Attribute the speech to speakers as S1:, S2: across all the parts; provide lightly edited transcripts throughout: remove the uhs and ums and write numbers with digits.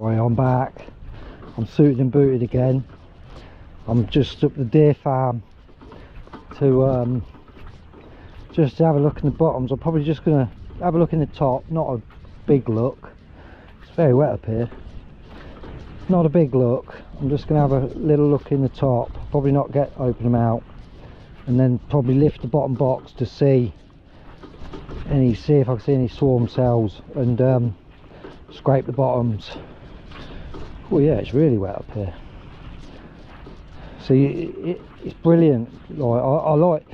S1: Right, I'm back. I'm suited and booted again. I'm just up the deer farm to just have a look in the bottoms. I'm probably just gonna have a look in the top, not a big look. It's very wet up here. Not a big look. I'm just gonna have a little look in the top. Probably not open them out, and then probably lift the bottom box to see if I can see any swarm cells, and scrape the bottoms. Oh yeah, it's really wet up here. See, it's brilliant. Like I like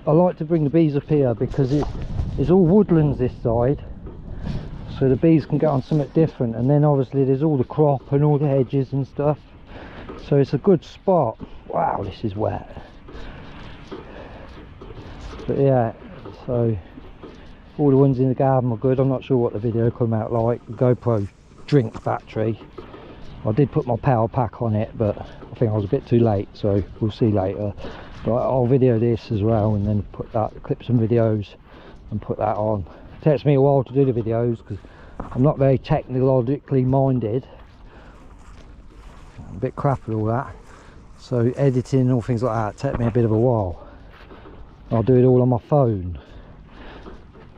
S1: I like to bring the bees up here because it's all woodlands this side, so the bees can get on something different. And then obviously there's all the crop and all the hedges and stuff, so it's a good spot. Wow, this is wet. But yeah, so all the ones in the garden are good. I'm not sure what the video come out like. The GoPro drinks battery. I did put my power pack on it, but I think I was a bit too late, so we'll see later. But I'll video this as well, and then clip some videos and put that on. It takes me a while to do the videos because I'm not very technologically minded. I'm a bit crap at all that, so editing and all things like that take me a bit of a while. I'll do it all on my phone.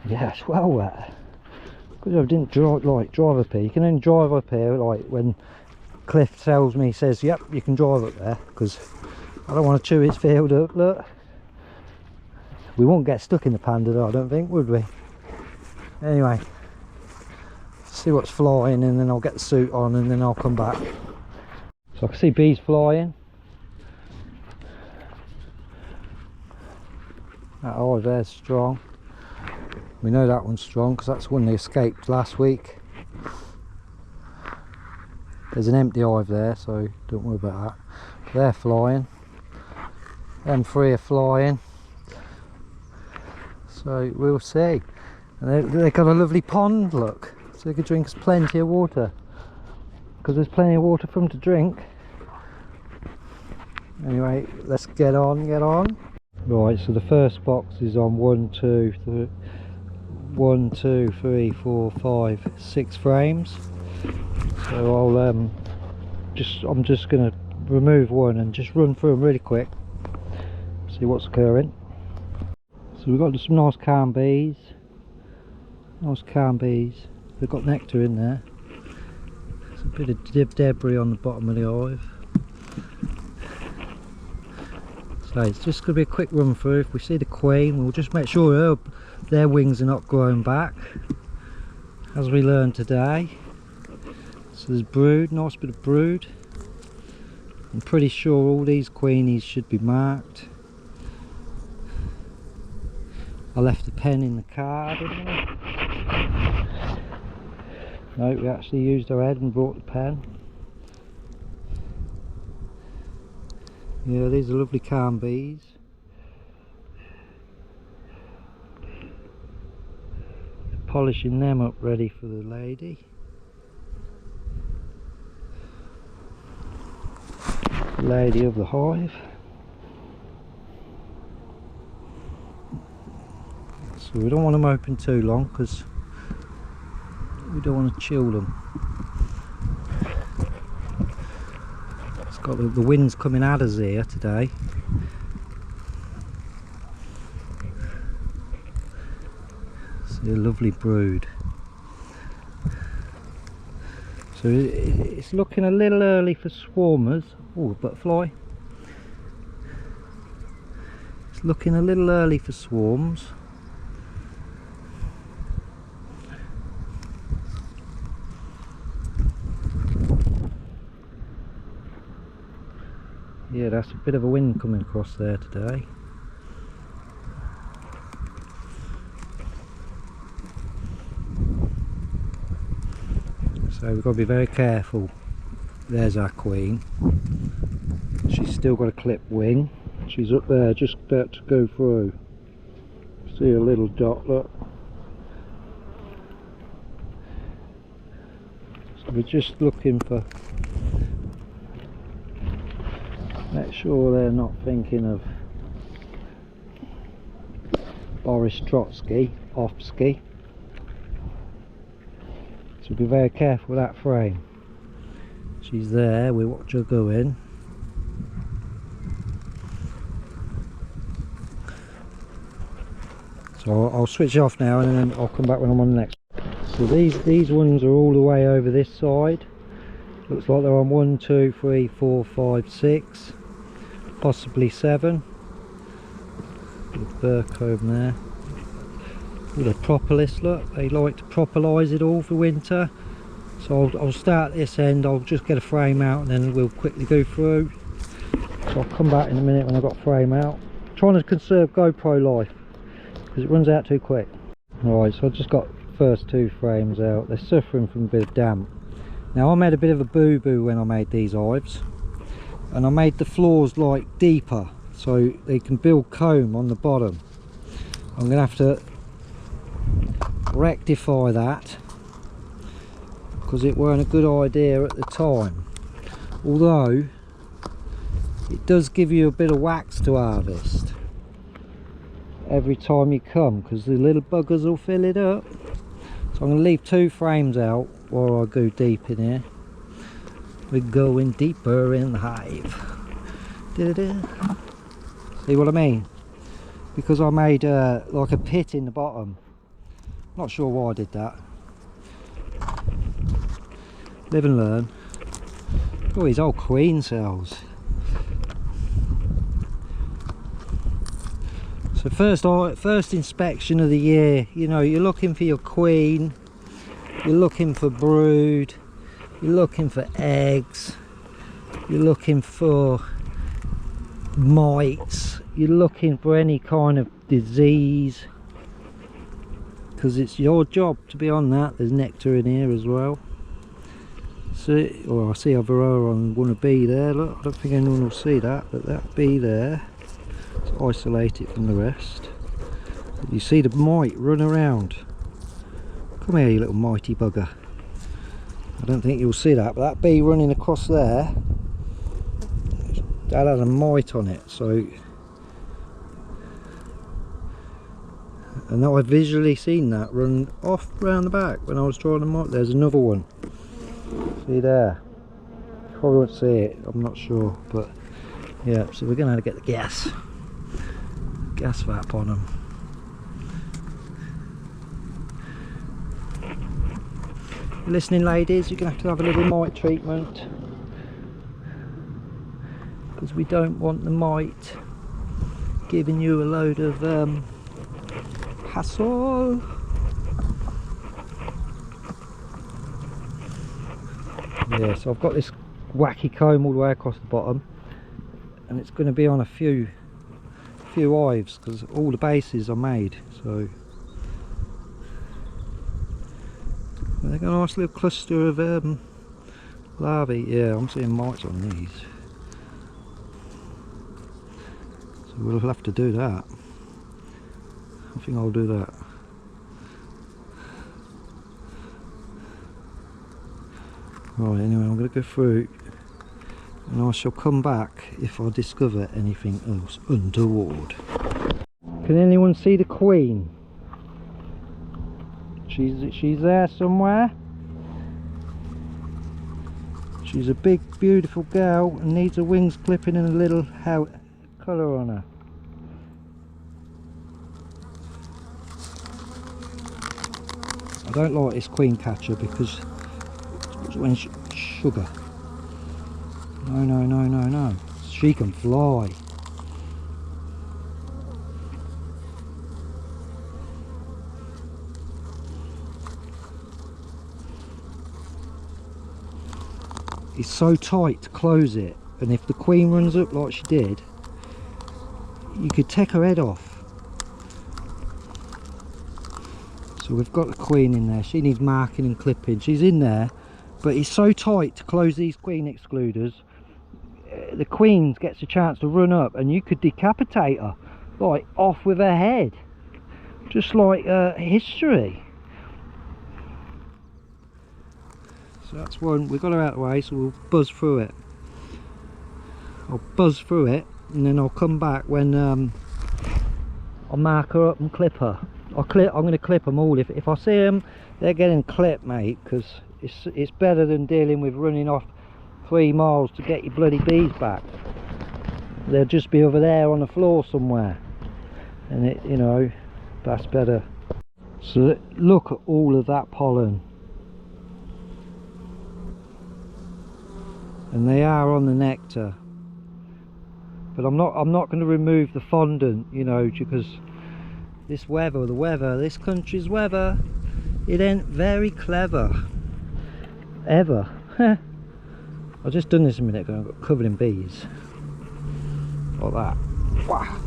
S1: Yeah, it's well wet. Because I didn't drive up here. You can only drive up here like when Cliff tells me, he says, yep, you can drive up there, because I don't want to chew his field up. Look, we won't get stuck in the panda though, I don't think, would we? Anyway, see what's flying, and then I'll get the suit on, and then I'll come back. So I can see bees flying. That hive there's strong. We know that one's strong because that's one they escaped last week. There's an empty hive there, so don't worry about that. They're flying. Them three are flying. So we'll see. And they've got a lovely pond, look. So they could drink us plenty of water. Because there's plenty of water for them to drink. Anyway, let's get on. Right, so the first box is on 1, 2, 3, 4, 5, 6 frames. So I'm just going to remove one and just run through them really quick, see what's occurring. So we've got some nice calm bees. They've got nectar in there. There's a bit of debris on the bottom of the hive. So it's just going to be a quick run through. If we see the queen, we'll just make sure their wings are not growing back, as we learned today. So there's brood, nice bit of brood. I'm pretty sure all these queenies should be marked. I left the pen in the car, didn't I? No, we actually used our head and brought the pen. Yeah, these are lovely calm bees. Polishing them up ready for the lady. Lady of the hive. So we don't want them open too long because we don't want to chill them. It's got the wind's coming at us here today. See a lovely brood. So it's looking a little early for swarmers. Oh, butterfly. It's looking a little early for swarms. Yeah, that's a bit of a wind coming across there today. So we've got to be very careful. There's our queen. She's still got a clipped wing. She's up there just about to go through. See a little dot, look. So we're just looking for, make sure they're not thinking of Boris Trotsky, Offsky. So be very careful with that frame. She's there, we watch her go in. So I'll switch off now and then I'll come back when I'm on the next. So these ones are all the way over this side. Looks like they're on 1, 2, 3, 4, 5, 6, possibly 7. With fur comb there. With a propolis, look, they like to propolise it all for winter. So I'll start this end, I'll just get a frame out and then we'll quickly go through. So I'll come back in a minute when I've got a frame out. I'm trying to conserve GoPro life because it runs out too quick. Alright, so I've just got the first 2 frames out. They're suffering from a bit of damp. Now I made a bit of a boo-boo when I made these hives, and I made the floors like deeper so they can build comb on the bottom. I'm going to have to rectify that because it weren't a good idea at the time, although it does give you a bit of wax to harvest every time you come because the little buggers will fill it up. So I'm going to leave 2 frames out while I go deep in here. We're going deeper in the hive. See what I mean? Because I made like a pit in the bottom. Not sure why I did that. Live and learn. Oh, these old queen cells. So first inspection of the year, you know, you're looking for your queen, you're looking for brood, you're looking for eggs, you're looking for mites, you're looking for any kind of disease, because it's your job to be on that. There's nectar in here as well. So, oh, I see a verroa on one bee there. Look, I don't think anyone will see that, but that bee there, to isolate it from the rest. You see the mite run around. Come here, you little mighty bugger. I don't think you'll see that, but that bee running across there, that had a mite on it. So, and I've visually seen that run off round the back when I was trying to mite. There's another one. See there? Probably won't see it, I'm not sure, but yeah. So we're going to get the gas vap on them. Listening, ladies, you're going to have a little mite treatment because we don't want the mite giving you a load of hassle. Yeah, so I've got this wacky comb all the way across the bottom, and it's going to be on a few hives because all the bases are made. So they've got a nice little cluster of larvae. Yeah, I'm seeing mites on these, so we'll have to do that. I think I'll do that. Right, anyway, I'm going to go through and I shall come back if I discover anything else untoward. Can anyone see the queen? She's there somewhere. She's a big beautiful girl and needs her wings clipping and a little colour on her. I don't like this queen catcher because when sugar. No. She can fly. It's so tight to close it, and if the queen runs up like she did, you could take her head off. So we've got the queen in there. She needs marking and clipping. She's in there, but it's so tight to close these queen excluders. The queen gets a chance to run up and you could decapitate her, like off with her head, just like history. So that's one. We've got her out of the way, so we'll buzz through it. I'll buzz through it and then I'll come back when I'll mark her up and clip her. I'm going to clip them all. If I see them, they're getting clipped, mate, because it's better than dealing with running off 3 miles to get your bloody bees back. They'll just be over there on the floor somewhere, and it, you know, that's better. So look at all of that pollen, and they are on the nectar. But I'm not going to remove the fondant, you know, because this weather, this country's weather, it ain't very clever ever. I've just done this a minute ago. I got covered in bees like that. Wow.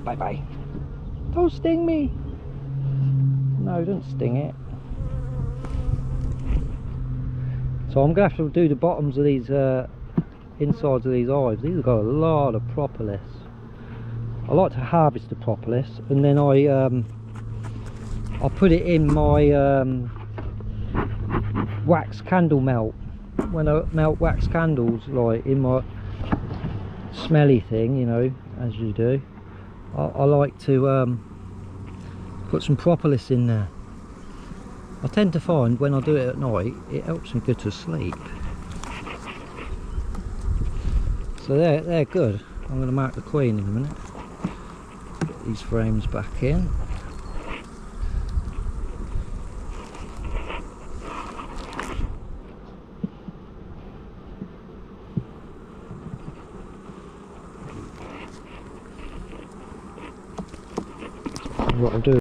S1: Bye bye. Don't sting me. No, don't sting it. So I'm gonna have to do the bottoms of these insides of these hives. These have got a lot of propolis. I like to harvest the propolis, and then I put it in my wax candle melt. When I melt wax candles, like in my smelly thing, you know, as you do, I like to put some propolis in there. I tend to find when I do it at night, it helps me go to sleep. So they're good. I'm going to mark the queen in a minute. Get these frames back in. What I'll do.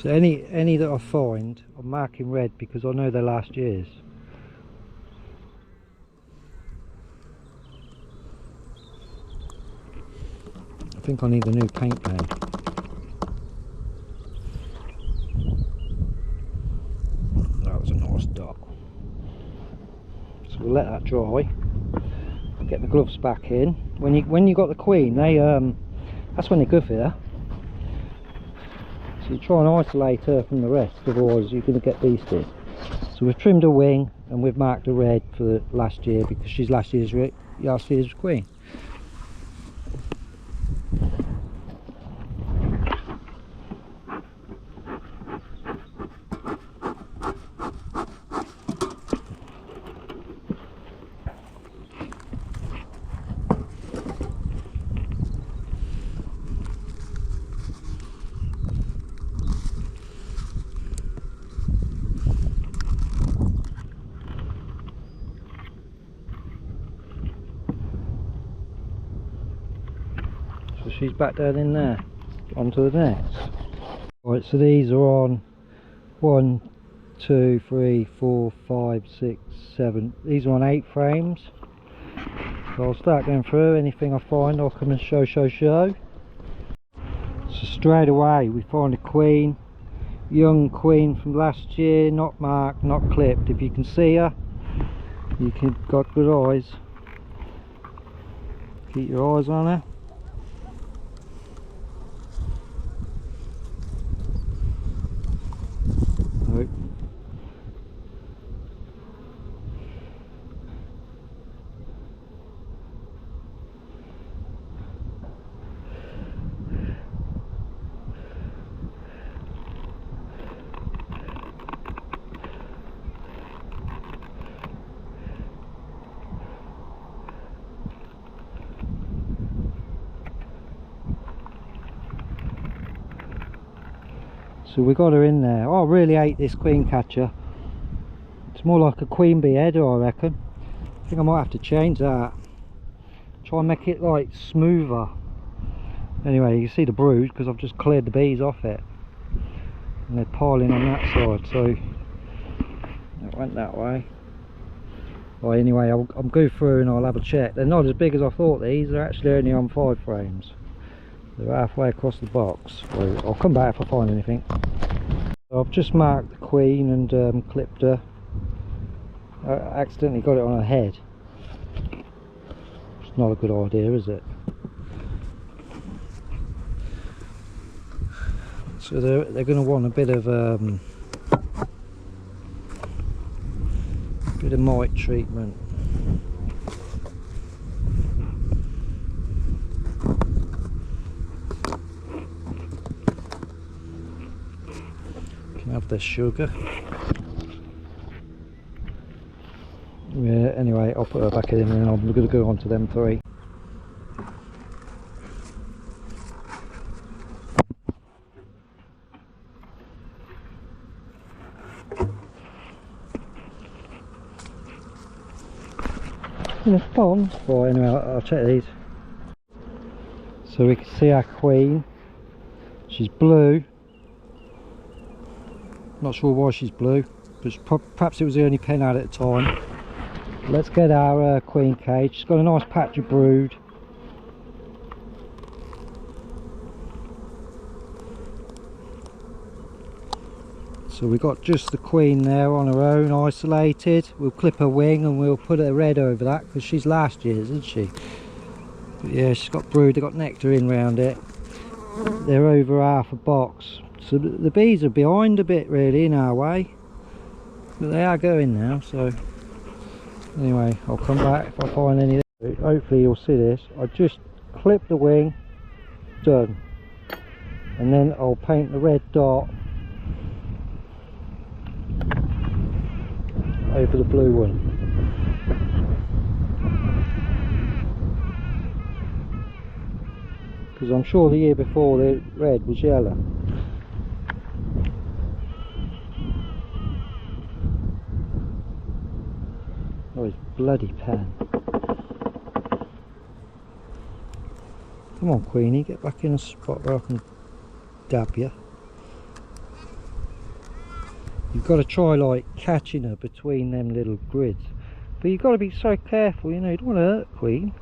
S1: So any that I find, I'm marking red because I know they're last year's. I think I need a new paint pen. That was a nice dot. So we'll let that dry. Get the gloves back in. When you got the queen, they that's when they're good for you. So you try and isolate her from the rest, otherwise you're going to get beasted. So we've trimmed her wing and we've marked her red for the last year because she's last year's queen. So she's back down in there, onto the next. Right, so these are on 1, 2, 3, 4, 5, 6, 7. These are on 8 frames. So I'll start going through. Anything I find I'll come and show. So straight away we find a queen, young queen from last year, not marked, not clipped. If you can see her, you can got good eyes. Keep your eyes on her. Nope. So we got her in there. Oh, I really hate this queen catcher. It's more like a queen bee header, I reckon. I think I might have to change that. Try and make it like smoother. Anyway, you can see the brood because I've just cleared the bees off it. And they're piling on that side, so it went that way. Well, anyway, I'll go through and I'll have a check. They're not as big as I thought these. They're actually only on 5 frames. They're halfway across the box. So I'll come back if I find anything. So I've just marked the queen and clipped her. I accidentally got it on her head. It's not a good idea, is it? So they're going to want a bit of mite treatment. Can have the sugar. Yeah. Anyway, I'll put her back in and then I'm going to go on to them 3. In a pond. Right, anyway, I'll check these. So we can see our queen. She's blue. Not sure why she's blue, but perhaps it was the only pen I had at the time. Let's get our queen cage. She's got a nice patch of brood. So we've got just the queen there on her own, isolated. We'll clip her wing and we'll put a red over that because she's last year's, isn't she? But yeah, she's got brood, they've got nectar in round it. They're over half a box. So the bees are behind a bit really in our way. But they are going now, so anyway, I'll come back if I find any. Hopefully you'll see this. I just clip the wing, done. And then I'll paint the red dot over the blue one. Because I'm sure the year before the red was yellow. Oh, his bloody pen. Come on, Queenie, get back in a spot where I can dab you. You've got to try like catching her between them little grids. But you've got to be so careful, you know, you don't want to hurt Queen.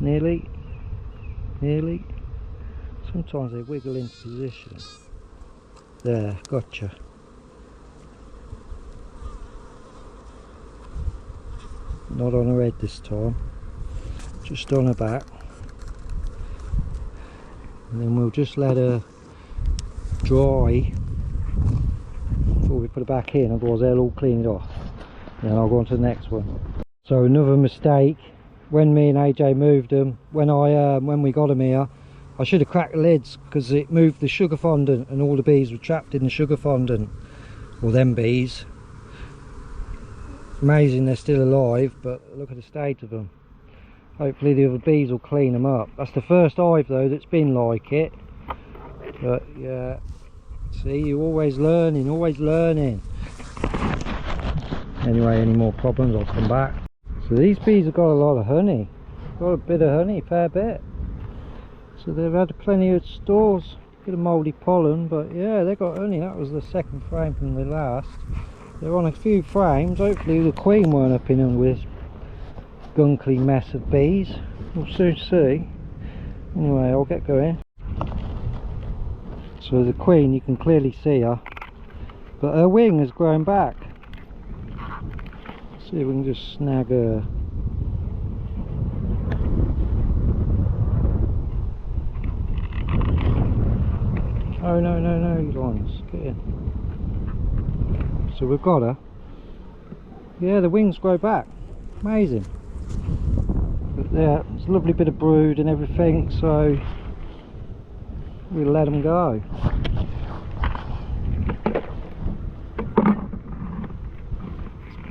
S1: Nearly. Nearly. Sometimes they wiggle into position. There, gotcha. Not on her head this time. Just on her back. And then we'll just let her dry before we put it back in, otherwise they'll all clean it off. And then I'll go on to the next one. So another mistake, when me and AJ moved them, when we got them here, I should have cracked the lids because it moved the sugar fondant and all the bees were trapped in the sugar fondant. Or them bees. It's amazing they're still alive, but look at the state of them. Hopefully the other bees will clean them up. That's the first hive though that's been like it. But yeah, see, you're always learning, always learning. Anyway, any more problems, I'll come back. So these bees have got a lot of honey. Got a bit of honey, fair bit. So they've had plenty of stores. Bit of mouldy pollen, but yeah, they got honey. That was the second frame from the last. They're on a few frames. Hopefully the queen weren't up in them with gunkly mess of bees. We'll soon see. Anyway, I'll get going. So the queen, you can clearly see her, but her wing has grown back. Let's see if we can just snag her. Oh no, no, no, you ones, get in. So we've got her. Yeah, the wings grow back. Amazing. But yeah, it's a lovely bit of brood and everything, so we'll let them go.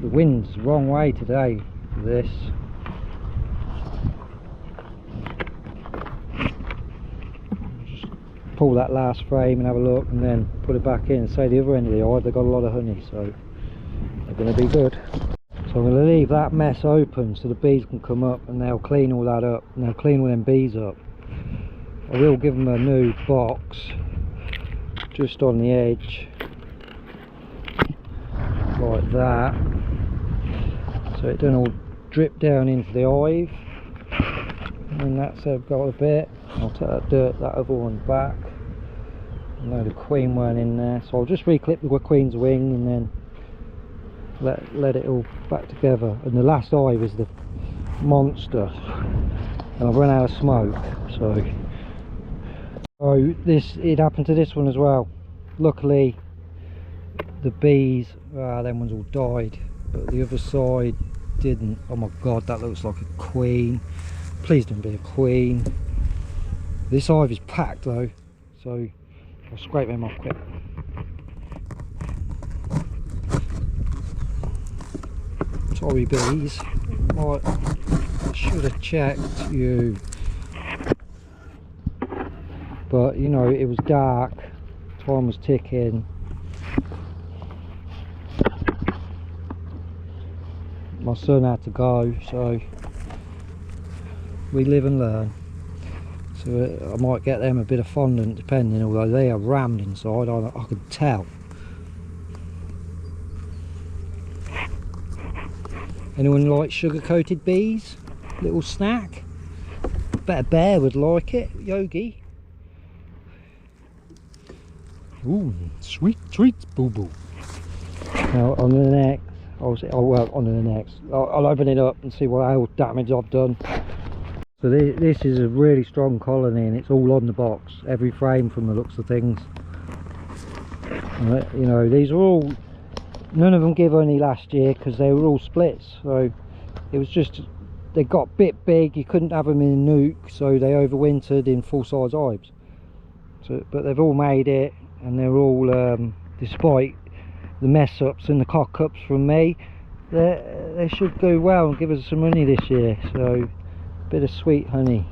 S1: The wind's the wrong way today for this. Just pull that last frame and have a look, and then put it back in. Say the other end of the hive, they've got a lot of honey, so they're going to be good. So I'm going to leave that mess open so the bees can come up and they'll clean all that up, and they'll clean all them bees up. I will give them a new box just on the edge like that, so it doesn't all drip down into the hive. And that's got a bit. I'll take that dirt, that other one back. I know the queen weren't in there, so I'll just reclip the queen's wing and then let it all back together. And the last hive is the monster, and I've run out of smoke, so it happened to this one as well. Luckily the bees, them ones all died, but the other side didn't. Oh my god, that looks like a queen. Please don't be a queen. This hive is packed though, so I'll scrape them off quick. Sorry bees, I should have checked you, but you know, it was dark, time was ticking. My son had to go, so we live and learn. So I might get them a bit of fondant depending, although they are rammed inside, I could tell. Anyone like sugar coated bees? Little snack? Bet a bear would like it, Yogi. Ooh, sweet treats, boo boo. Now on the next, on to the next. I'll open it up and see what damage I've done. So this is a really strong colony, and it's all on the box, every frame from the looks of things. You know, these are all, none of them gave honey last year because they were all splits, so it was just, they got a bit big, you couldn't have them in a nuke, so they overwintered in full-size hives. So, but they've all made it, and they're all, despite the mess ups and the cock ups from me, they should go well and give us some honey this year. So a bit of sweet honey.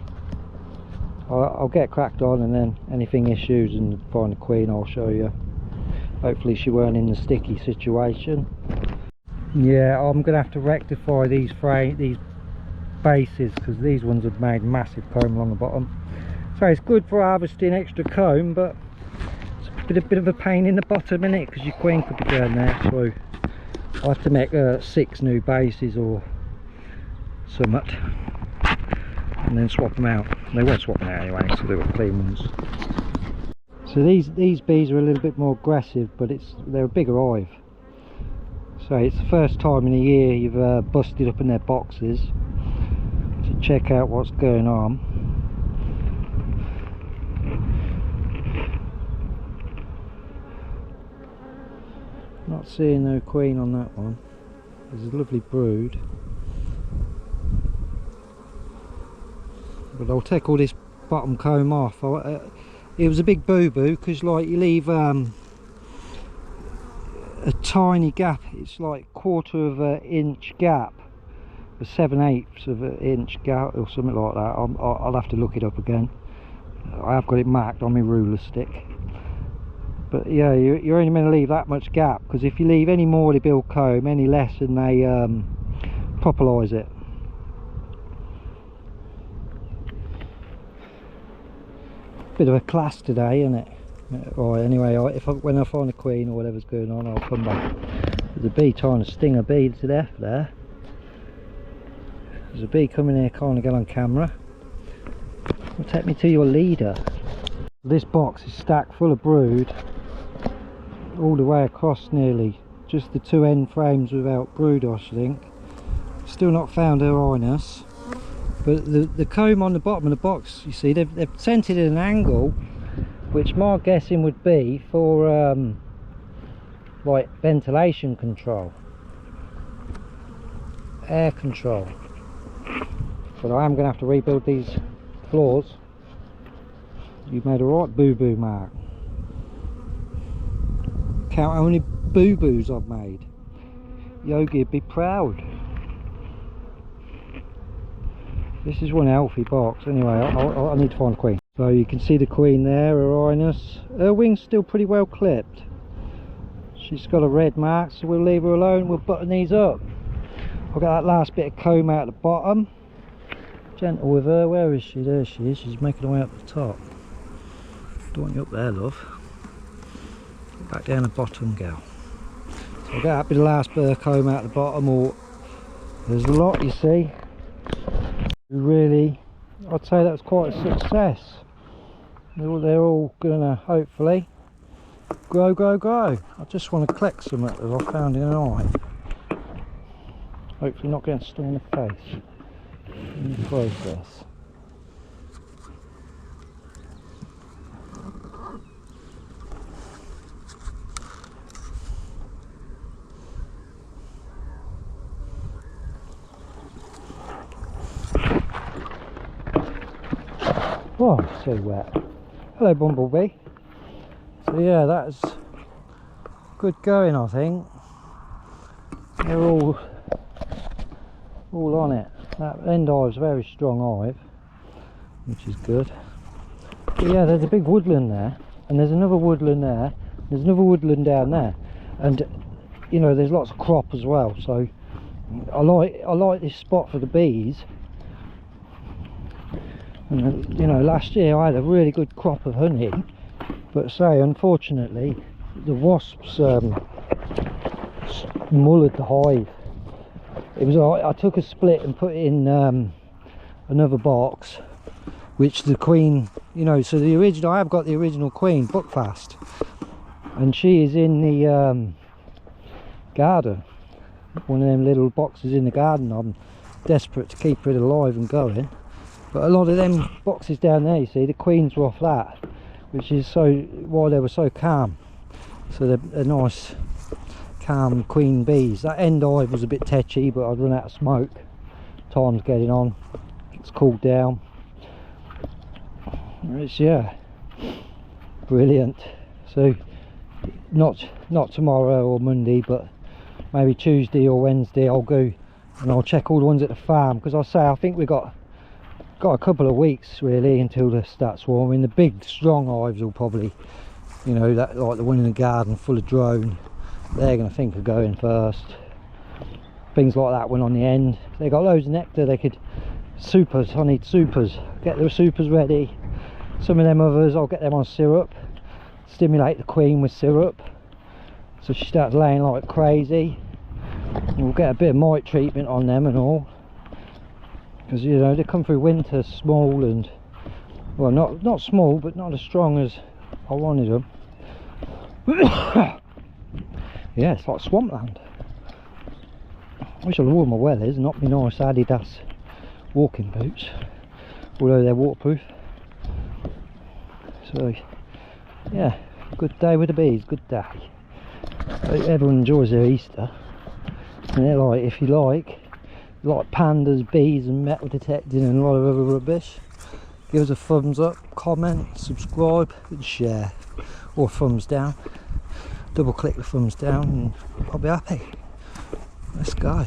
S1: I'll get cracked on, and then anything issues and find a queen I'll show you. Hopefully she weren't in the sticky situation. Yeah, I'm gonna have to rectify these bases, because these ones have made massive comb along the bottom. So it's good for harvesting extra comb, but it's a bit of a pain in the bottom, innit, because your queen could be down there. So I'll have to make 6 new bases or something, and then swap them out. They won't swap them out anyway, so they were clean ones. So these bees are a little bit more aggressive, but they're a bigger hive. So it's the first time in a year you've busted up in their boxes to check out what's going on. Not seeing no queen on that one. There's a lovely brood, but I'll take all this bottom comb off. It was a big boo-boo, because like you leave a tiny gap, it's like 1/4 of an inch gap, a 7/8 of an inch gap or something like that. I'll have to look it up again. I have got it marked on my ruler stick. But yeah, you're only meant to leave that much gap, because if you leave any more they build comb, any less and they populise it. Bit of a class today, isn't it? Right, anyway, when I find a queen or whatever's going on, I'll come back. There's a bee trying to sting a bee to death there. There's a bee coming here, can't get on camera. Well, take me to your leader. This box is stacked full of brood all the way across nearly. Just the 2 end frames without brood, I think. Still not found her highness. But the comb on the bottom of the box, you see, they've sent it at an angle, which my guessing would be for like ventilation control, air control. But I am going to have to rebuild these floors. You've made a right boo-boo mark. Count how many boo-boos I've made. Yogi would be proud. This is one healthy box. Anyway, I need to find a queen. So you can see the queen there, her highness. Her wing's still pretty well clipped. She's got a red mark, so we'll leave her alone. We'll button these up. I've got that last bit of comb out at the bottom. Gentle with her. Where is she? There she is. She's making her way up the top. Don't want you up there, love. Back down the bottom, gal. So I'll get that bit of last bit of comb out the bottom. Or there's a lot, you see. Really, I'd say that was quite a success. They're all gonna hopefully grow. I just want to collect some that I found in an eye. Hopefully not getting stung in the face in the process. Oh, it's so wet. Hello, Bumblebee. So yeah, that's good going, I think. They're all on it. That end hive's a very strong hive, which is good. But yeah, there's a big woodland there, and there's another woodland there. There's another woodland down there, and you know, there's lots of crop as well. So I like this spot for the bees. And you know, last year I had a really good crop of honey, but say unfortunately the wasps mullered the hive. It was I took a split and put it in another box, which the queen, you know, so the original, I have got the original queen Buckfast, and she is in the garden, one of them little boxes in the garden. I'm desperate to keep it alive and going. But a lot of them boxes down there, you see, the queens were off that, which is so why they were so calm. So they're nice, calm queen bees. That end hive was a bit tetchy, but I'd run out of smoke. Time's getting on. It's cooled down. It's, yeah, brilliant. So not tomorrow or Monday, but maybe Tuesday or Wednesday I'll go and I'll check all the ones at the farm, because I think we've got a couple of weeks really until they start swarming. The big strong hives will probably, you know, that like the one in the garden full of drone, they're going to think of going first. Things like that one on the end, they got loads of nectar. They could supers, I need supers, get the supers ready. Some of them others I'll get them on syrup, stimulate the queen with syrup so she starts laying like crazy. We'll get a bit of mite treatment on them and all, because you know they come through winter small and, well, not small, but not as strong as I wanted them. Yeah, it's like swampland. I wish I'd worn my wellies, not my nice Adidas walking boots, although they're waterproof. So yeah, good day with the bees, good day. Hope everyone enjoys their Easter. And they're like, if you like pandas, bees and metal detecting and a lot of other rubbish, give us a thumbs up, comment, subscribe and share, or thumbs down. Double click the thumbs down and I'll be happy. Let's go.